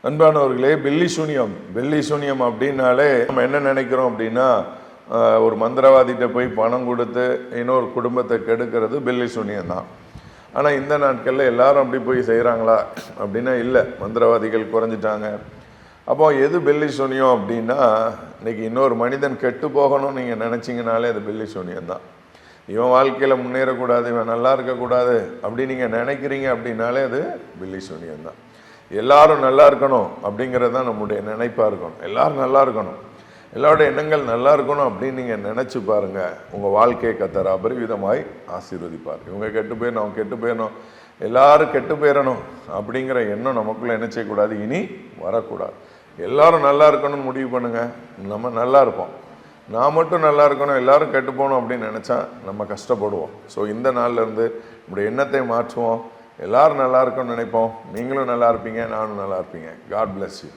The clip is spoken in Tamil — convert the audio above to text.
அன்பானவர்களே, பில்லி சூனியம் அப்படின்னாலே நம்ம என்ன நினைக்கிறோம் அப்படின்னா, ஒரு மந்திரவாதிகிட்ட போய் பணம் கொடுத்து இன்னொரு குடும்பத்தை கெடுக்கிறது பில்லி சூனியம் தான். ஆனால் இந்த நாட்களில் எல்லாரும் அப்படி போய் செய்கிறாங்களா அப்படின்னா இல்லை, மந்திரவாதிகள் குறைஞ்சிட்டாங்க. அப்போ எது பில்லி சூனியம் அப்படின்னா, இன்னைக்கு இன்னொரு மனிதன் கெட்டு போகணும்னு நீங்கள் நினச்சிங்கனாலே அது பில்லி சூனியம் தான். இவன் வாழ்க்கையில் முன்னேறக்கூடாது, இவன் நல்லா இருக்கக்கூடாது அப்படின்னு நீங்கள் நினைக்கிறீங்க அப்படின்னாலே அது பில்லி சூனியம் தான். எல்லாரும் நல்லா இருக்கணும் அப்படிங்கிறது தான் நம்முடைய நினைப்பாக இருக்கணும். எல்லாரும் நல்லா இருக்கணும், எல்லாருடைய எண்ணங்கள் நல்லா இருக்கணும் அப்படின்னு நீங்கள் நினச்சி பாருங்கள். உங்கள் வாழ்க்கையை கர்த்தர் அபரிவிதமாய் ஆசீர்வதிப்பார். இவங்க கெட்டு போயிடணும், அவங்க கெட்டு போயிடணும், எல்லாரும் கெட்டு போயிடணும் அப்படிங்கிற எண்ணம் நமக்குள்ளே என்ன செய்யக்கூடாது, இனி வரக்கூடாது. எல்லாரும் நல்லா இருக்கணும்னு முடிவு பண்ணுங்கள், நம்ம நல்லா இருப்போம். நான் மட்டும் நல்லா இருக்கணும், எல்லாரும் கெட்டு போகணும் அப்படின்னு நினச்சா நம்ம கஷ்டப்படுவோம். ஸோ இந்த நாள்லேருந்து நம்முடைய எண்ணத்தை மாற்றுவோம். எல்லாரும் நல்லா இருக்கும்னு நினைப்போம். நீங்களும் நல்லா இருப்பீங்க, நானும் நல்லா இருப்பீங்க. God bless you.